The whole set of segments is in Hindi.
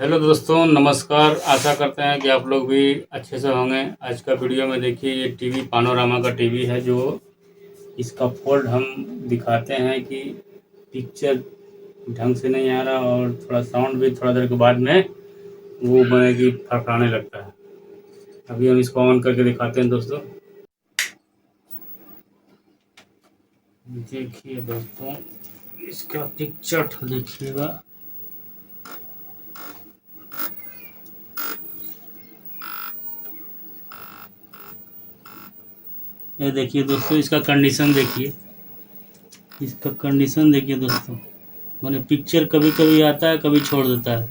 हेलो दोस्तों, नमस्कार। आशा करते हैं कि आप लोग भी अच्छे से होंगे। आज का वीडियो में देखिए, ये टीवी पानोरामा का टीवी है, जो इसका फोल्ड हम दिखाते हैं कि पिक्चर ढंग से नहीं आ रहा और थोड़ा साउंड भी थोड़ा देर के बाद में वो बने कि फड़फड़ाने लगता है। अभी हम इसको ऑन करके दिखाते हैं दोस्तों। देखिए दोस्तों, इसका पिक्चर देखिएगा। ये देखिए दोस्तों, इसका कंडीशन देखिए। इसका कंडीशन देखिए दोस्तों, मैंने पिक्चर कभी कभी आता है, कभी छोड़ देता है।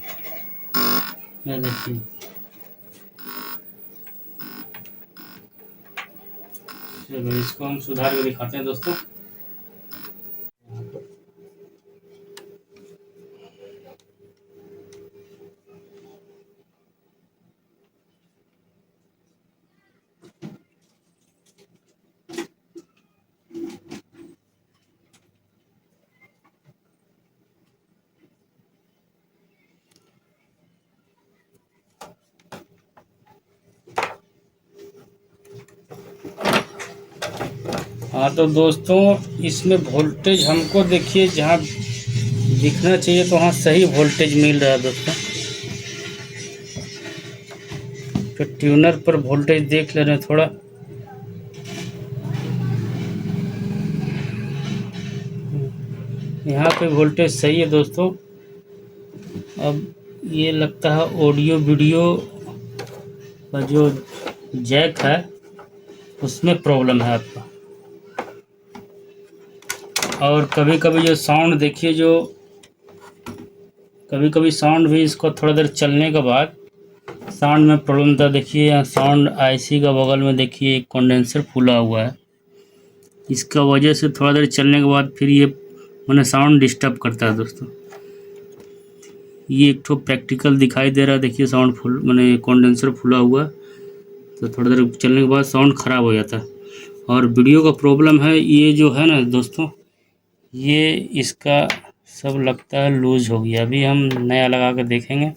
ये देखिए, चलो इसको हम सुधार के दिखाते हैं दोस्तों। हाँ तो दोस्तों, इसमें वोल्टेज हमको देखिए जहाँ दिखना चाहिए तो वहाँ सही वोल्टेज मिल रहा है दोस्तों। तो ट्यूनर पर वोल्टेज देख ले रहे हैं थोड़ा। यहाँ पे वोल्टेज सही है दोस्तों। अब ये लगता है ऑडियो वीडियो का जो जैक है उसमें प्रॉब्लम है आपका। और कभी कभी जो साउंड देखिए, जो कभी कभी साउंड भी इसको थोड़ा देर चलने के बाद साउंड में प्रॉब्लम था। देखिए यहाँ साउंड आईसी का बगल में देखिए एक कंडेंसर फूला हुआ है। इसका वजह से थोड़ा देर चलने के बाद फिर ये मैंने साउंड डिस्टर्ब करता है दोस्तों। ये एक ठो प्रैक्टिकल दिखाई दे रहा है। देखिए साउंड फुल मैंने कंडेंसर फूला हुआ, तो थोड़ा देर चलने के बाद साउंड ख़राब हो जाता है। और वीडियो का प्रॉब्लम है, ये जो है ना दोस्तों, ये इसका सब लगता है लूज हो गया। अभी हम नया लगा कर देखेंगे,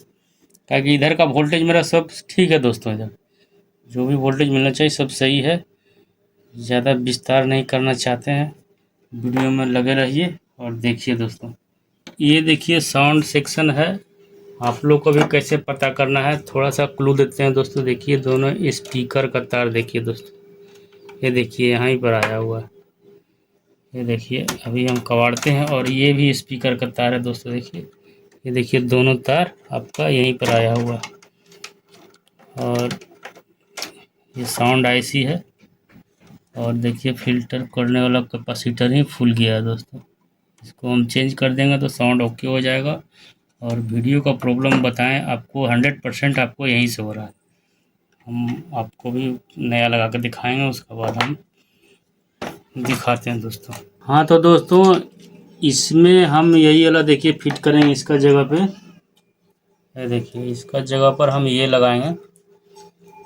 ताकि इधर का वोल्टेज मेरा सब ठीक है दोस्तों। इधर जो भी वोल्टेज मिलना चाहिए सब सही है। ज़्यादा विस्तार नहीं करना चाहते हैं, वीडियो में लगे रहिए और देखिए दोस्तों। ये देखिए साउंड सेक्शन है। आप लोग को भी कैसे पता करना है थोड़ा सा क्लू देते हैं दोस्तों। देखिए दोनों स्पीकर का तार देखिए दोस्तों, ये देखिए यहाँ पर आया हुआ है। ये देखिए अभी हम कबाड़ते हैं और ये भी स्पीकर का तार है दोस्तों। देखिए ये देखिए दोनों तार आपका यहीं पर आया हुआ है। और ये साउंड आईसी है। और देखिए फिल्टर करने वाला कैपेसिटर ही फूल गया है दोस्तों। इसको हम चेंज कर देंगे तो साउंड ओके हो जाएगा। और वीडियो का प्रॉब्लम बताएं आपको 100% आपको यहीं से हो रहा है। हम आपको भी नया लगा कर दिखाएंगे, उसके बाद हम दिखाते हैं दोस्तों। हाँ तो दोस्तों, इसमें हम यही वाला देखिए फिट करेंगे इसका जगह पे। ये देखिए इसका जगह पर हम ये लगाएंगे।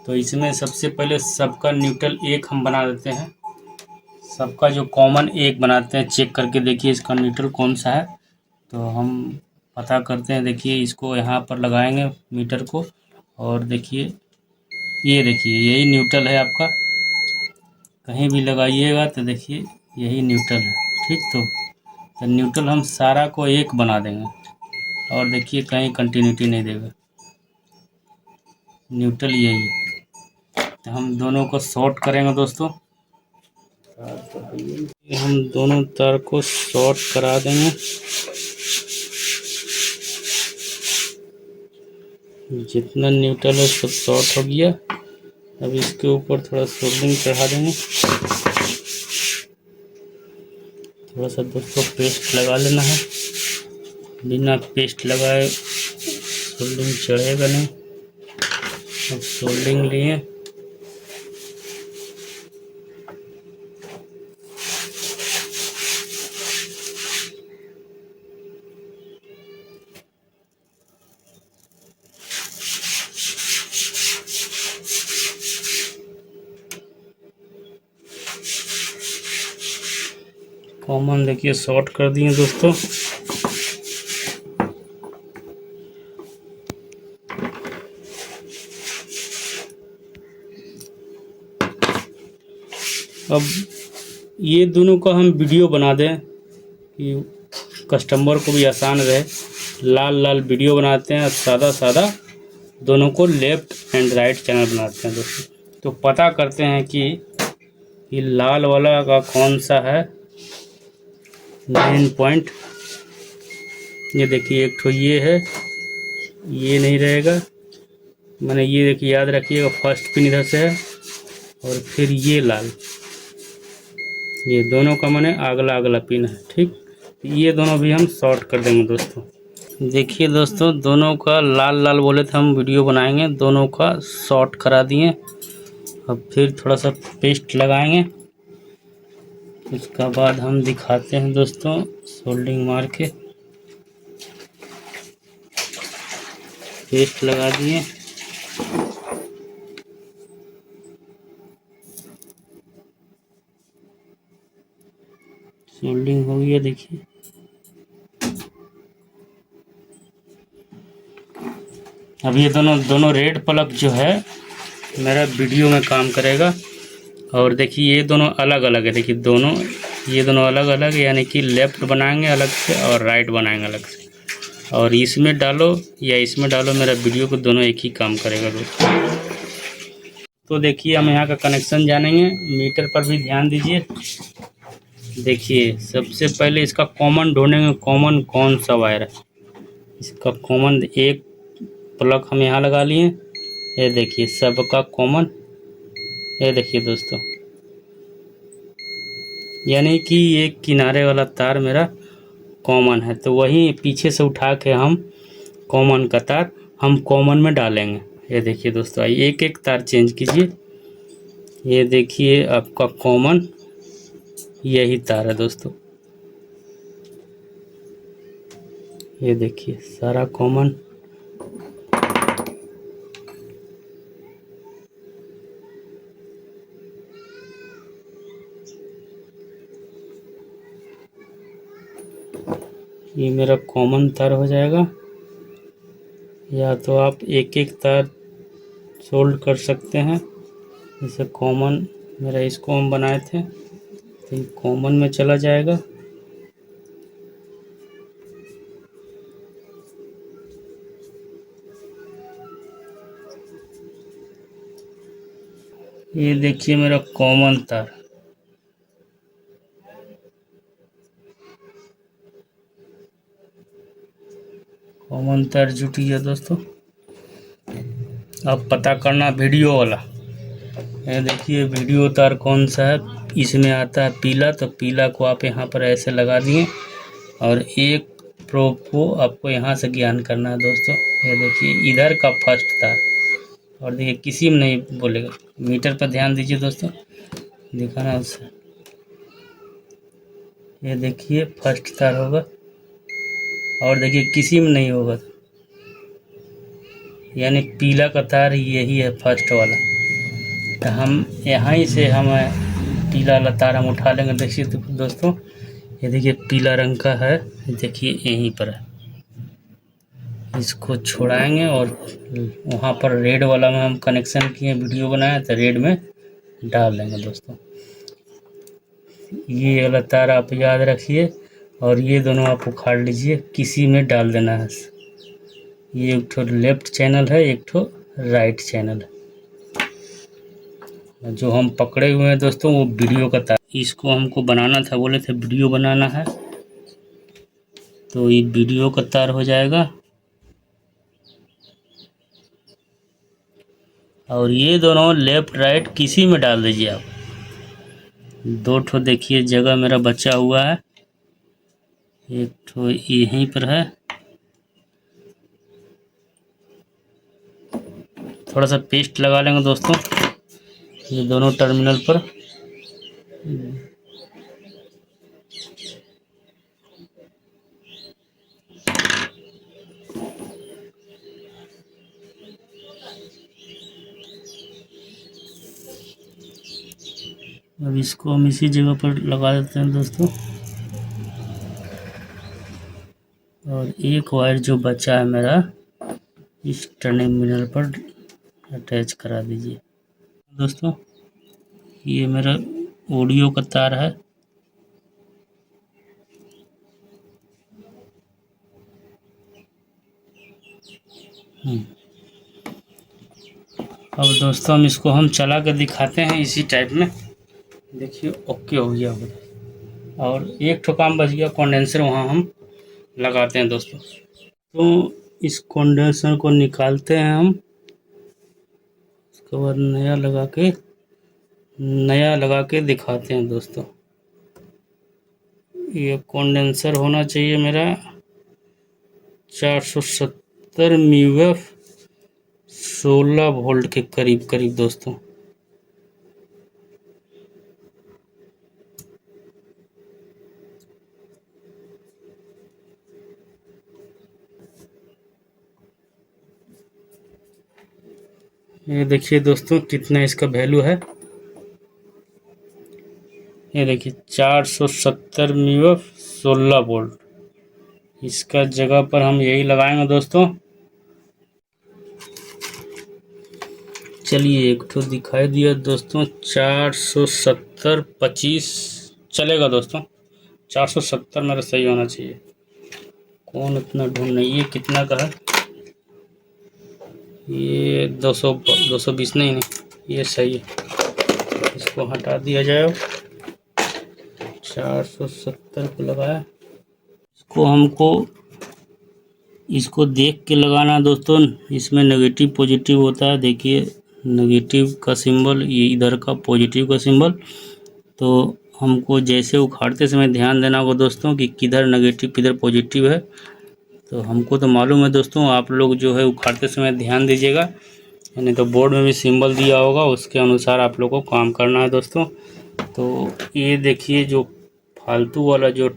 तो इसमें सबसे पहले सबका न्यूट्रल एक हम बना देते हैं। सबका जो कॉमन एक बनाते हैं, चेक करके देखिए इसका न्यूट्रल कौन सा है। तो हम पता करते हैं। देखिए इसको यहाँ पर लगाएंगे मीटर को, और देखिए ये देखिए यही न्यूट्रल है आपका। कहीं भी लगाइएगा तो देखिए यही न्यूट्रल है, ठीक। तो न्यूट्रल हम सारा को एक बना देंगे और देखिए कहीं कंटिन्यूटी नहीं देगा, न्यूट्रल यही है। तो हम दोनों को शॉर्ट करेंगे दोस्तों। हम दोनों तार को शॉर्ट करा देंगे। जितना न्यूट्रल है सब शॉर्ट हो गया। अब इसके ऊपर थोड़ा सोल्डरिंग चढ़ा देंगे। थोड़ा सा दोस्तों पेस्ट लगा लेना है, बिना पेस्ट लगाए सोल्डरिंग चढ़ेगा नहीं। अब सोल्डरिंग लिए, कॉमन देखिए शॉर्ट कर दिए दोस्तों। अब ये दोनों का हम वीडियो बना दें कि कस्टमर को भी आसान रहे। लाल लाल वीडियो बनाते हैं, सादा सादा दोनों को लेफ़्ट एंड राइट चैनल बनाते हैं दोस्तों। तो पता करते हैं कि ये लाल वाला का कौन सा है मेन पॉइंट। ये देखिए एक तो ये है, ये नहीं रहेगा, मैंने ये देखिए याद रखिएगा, फर्स्ट पिन इधर से है और फिर ये लाल, ये दोनों का मैंने अगला अगला पिन है। ठीक, ये दोनों भी हम शॉर्ट कर देंगे दोस्तों। देखिए दोस्तों, दोनों का लाल लाल बोले थे हम वीडियो बनाएंगे, दोनों का शॉर्ट करा दिए। अब फिर थोड़ा सा पेस्ट लगाएंगे, उसका बाद हम दिखाते हैं दोस्तों सोल्डिंग मार के। पेस्ट लगा दिए, सोल्डिंग हो गया। देखिए अब ये दोनों रेड प्लग जो है मेरा वीडियो में काम करेगा। और देखिए ये दोनों अलग अलग है, देखिए दोनों, ये दोनों अलग अलग है, यानी कि लेफ़्ट बनाएंगे अलग से और राइट बनाएंगे अलग से। और इसमें डालो या इसमें डालो, मेरा वीडियो को दोनों एक ही काम करेगा दोस्तों। तो देखिए हम यहाँ का कनेक्शन जानेंगे, मीटर पर भी ध्यान दीजिए। देखिए सबसे पहले इसका कॉमन ढूंढेंगे, कॉमन कौन सा वायर है। इसका कॉमन एक प्लग हम यहाँ लगा लिए, ये देखिए सबका कॉमन, ये देखिए दोस्तों, यानी कि एक किनारे वाला तार मेरा कॉमन है। तो वही पीछे से उठा के हम कॉमन का तार हम कॉमन में डालेंगे। ये देखिए दोस्तों, आइए एक एक तार चेंज कीजिए। ये देखिए आपका कॉमन यही तार है दोस्तों, ये देखिए सारा कॉमन। ये मेरा कॉमन तार हो जाएगा, या तो आप एक एक तार सोल्ड कर सकते हैं। जैसे कॉमन मेरा इसको हम बनाए थे, तो ये कॉमन में चला जाएगा। ये देखिए मेरा कॉमन तार, कॉमन तार जुट गया दोस्तों। अब पता करना वीडियो वाला। ये देखिए वीडियो तार कौन सा है, इसमें आता है पीला, तो पीला को आप यहाँ पर ऐसे लगा दिए और एक प्रोब को आपको यहाँ से ज्ञान करना है दोस्तों। ये देखिए इधर का फर्स्ट तार, और देखिए किसी में नहीं बोलेगा, मीटर पर ध्यान दीजिए दोस्तों, दिखाना उससे। ये देखिए फर्स्ट तार होगा, और देखिए किसी में नहीं होगा, यानी पीला का तार यही है फर्स्ट वाला। तो हम यहाँ ही से हम पीला वाला तार हम उठा लेंगे। देखिए तो दोस्तों, ये देखिए पीला रंग का है, देखिए यहीं पर है, इसको छुड़ाएंगे और वहाँ पर रेड वाला में हम कनेक्शन किए, वीडियो बनाया तो रेड में डाल देंगे दोस्तों। ये वाला तार आप याद रखिए, और ये दोनों आप उखाड़ लीजिए, किसी में डाल देना है। ये एक ठो लेफ्ट चैनल है, एक ठो राइट चैनल है। जो हम पकड़े हुए हैं दोस्तों वो वीडियो का तार, इसको हमको बनाना था, बोले थे वीडियो बनाना है, तो ये वीडियो का तार हो जाएगा। और ये दोनों लेफ्ट राइट किसी में डाल दीजिए आप। दो ठो देखिए जगह मेरा बचा हुआ है, एक ठो यहीं पर है, थोड़ा सा पेस्ट लगा लेंगे दोस्तों ये दोनों टर्मिनल पर। अब इसको हम इसी जगह पर लगा देते हैं दोस्तों, और एक वायर जो बचा है मेरा इस टर्मिनल पर अटैच करा दीजिए दोस्तों। ये मेरा ऑडियो का तार है। अब दोस्तों हम इसको चला कर दिखाते हैं इसी टाइप में। देखिए ओके हो गया होगा। और एक ठो काम बच गया, कंडेंसर वहाँ हम लगाते हैं दोस्तों। तो इस कंडेंसर को निकालते हैं हम, उसके बाद नया लगा के दिखाते हैं दोस्तों। ये कंडेंसर होना चाहिए मेरा 470 म्यूएफ 16 वोल्ट के करीब करीब दोस्तों। ये देखिए दोस्तों कितना इसका वैल्यू है। ये देखिए 470 म्यूएफ 16 वोल्ट। इसका जगह पर हम यही लगाएंगे दोस्तों। चलिए एक ठो दिखाई दिया दोस्तों, 470 25 चलेगा दोस्तों। 470 मेरा सही होना चाहिए। कौन इतना ढूंढ नहीं, ये कितना का है? ये 220 नहीं, ये सही है। इसको हटा दिया जाए। 470 को लगाया। इसको देख के लगाना दोस्तों। इसमें नेगेटिव पॉजिटिव होता है। देखिए नेगेटिव का सिंबल, ये इधर का पॉजिटिव का सिंबल। तो हमको जैसे उखाड़ते समय ध्यान देना होगा दोस्तों कि किधर नेगेटिव किधर पॉजिटिव है। तो हमको तो मालूम है दोस्तों, आप लोग जो है उखाड़ते समय ध्यान दीजिएगा। नहीं तो बोर्ड में भी सिंबल दिया होगा, उसके अनुसार आप लोग को काम करना है दोस्तों। तो ये देखिए जो फालतू वाला जो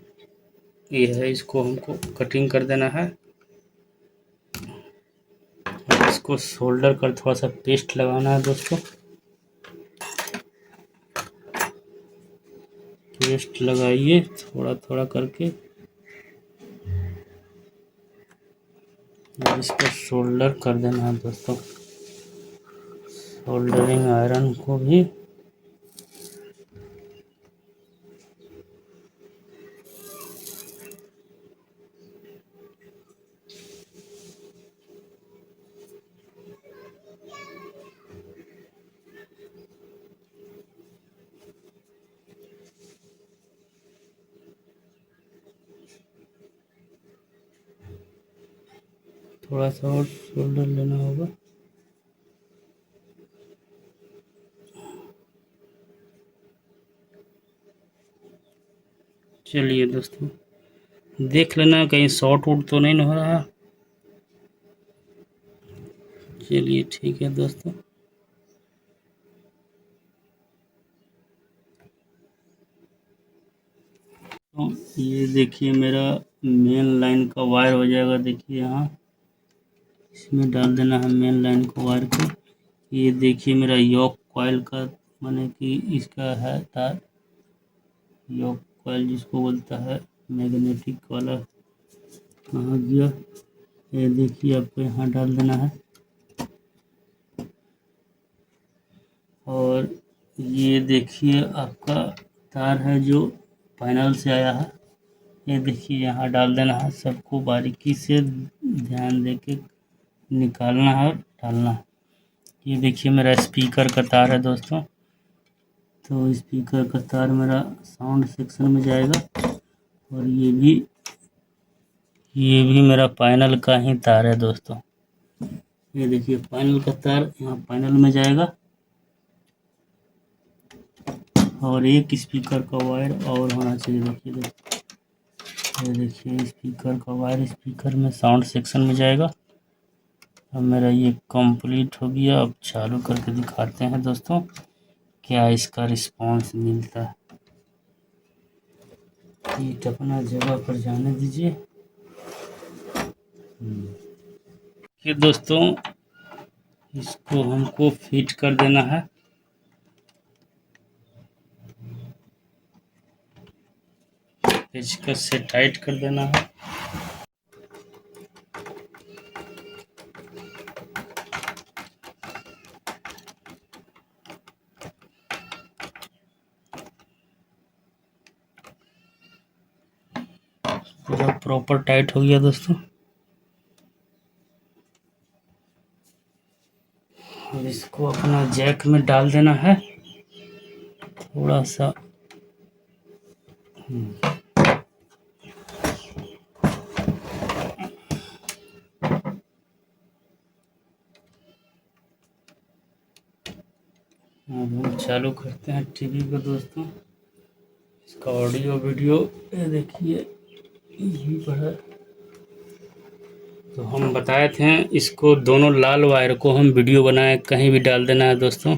ये है, इसको हमको कटिंग कर देना है। इसको शोल्डर कर थोड़ा सा पेस्ट लगाना है दोस्तों। पेस्ट लगाइए थोड़ा थोड़ा करके। इसको शोल्डर कर देना है दोस्तों। सोल्डरिंग आयरन को भी थोड़ा सा और शोल्डर लेना होगा। चलिए दोस्तों देख लेना कहीं शॉर्ट वुट तो नहीं हो रहा। चलिए ठीक है दोस्तों। तो ये देखिए मेरा मेन लाइन का वायर हो जाएगा। देखिए यहाँ इसमें डाल देना है मेन लाइन को वायर को। ये देखिए मेरा योक कॉइल का माने कि इसका है तार। योक कॉइल जिसको बोलता है मैग्नेटिक वाला कहाँ गया। ये देखिए आपको यहाँ डाल देना है। और ये देखिए आपका तार है जो पैनल से आया है। ये देखिए यहाँ डाल देना है। सबको बारीकी से ध्यान देके निकालना है और डालना है। ये देखिए मेरा स्पीकर का तार है दोस्तों। तो स्पीकर का तार मेरा साउंड सेक्शन में जाएगा। और ये भी मेरा पैनल का ही तार है दोस्तों। ये देखिए पैनल का तार यहाँ पैनल में जाएगा। और एक स्पीकर का वायर और होना चाहिए। ये देखिए स्पीकर का वायर स्पीकर में साउंड सेक्शन में जाएगा। अब मेरा ये कंप्लीट हो गया। अब चालू करके दिखाते हैं दोस्तों क्या इसका रिस्पांस मिलता है। हीट अपना जगह पर जाने दीजिए। ये दोस्तों इसको हमको फिट कर देना है। पेचकस से टाइट कर देना है। पूरा प्रॉपर टाइट हो गया दोस्तों। अब इसको अपना जैक में डाल देना है थोड़ा सा। अब हम चालू करते हैं टीवी को दोस्तों। इसका ऑडियो वीडियो ये देखिए यहीं पर है। तो हम बताए थे इसको दोनों लाल वायर को हम वीडियो बनाए कहीं भी डाल देना है दोस्तों।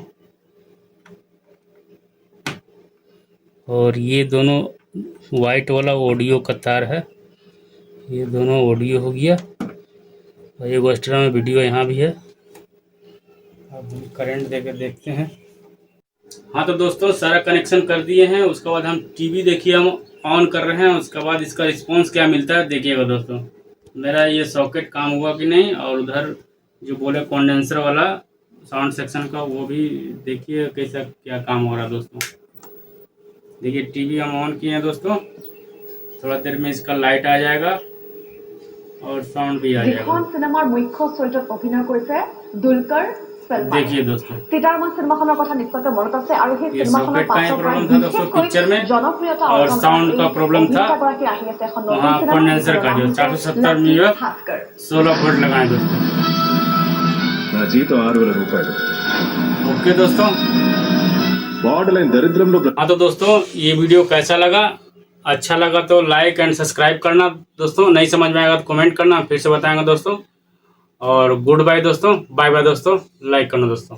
और ये दोनों वाइट वाला ऑडियो का तार है, ये दोनों ऑडियो हो गया और एक एक्स्ट्रा में वीडियो यहाँ भी है। अब हम करंट देकर देखते हैं। हाँ तो दोस्तों सारा कनेक्शन कर दिए हैं। उसके बाद हम टीवी देखिए हम ऑन कर रहे हैं। उसके बाद इसका रिस्पांस क्या मिलता है देखिएगा दोस्तों। मेरा ये सॉकेट काम हुआ कि नहीं, और उधर जो बोले कंडेंसर वाला साउंड सेक्शन का वो भी देखिए कैसा क्या काम हो रहा है दोस्तों। देखिए टीवी हम ऑन किए हैं दोस्तों, थोड़ा देर में इसका लाइट आ जाएगा और साउंड भी आ जाएगा। सिनेमार मुख्य चरित्र अभिनय करिছে दुलकर सलमान। देखिए दोस्तों सीतारमन सिनेमाखনৰ কথা निश्चित मনত আছে আৰু সেই ये सिनेमाखনৰ सॉकेट का ही प्रॉब्लम था दोस्तों पिक्चर में, जनप्रियता और साउंड का प्रॉब्लम था वहाँ कंडेंसर का जो 470 में 16 वोल्ट लगाए दोस्तों। ओके दोस्तों, हाँ तो दोस्तों ये वीडियो कैसा लगा, अच्छा लगा तो लाइक एंड सब्सक्राइब करना दोस्तों। नहीं समझ में आएगा तो कमेंट करना, फिर से बताएंगे दोस्तों। और गुड बाय दोस्तों, बाय बाय दोस्तों, लाइक करना दोस्तों।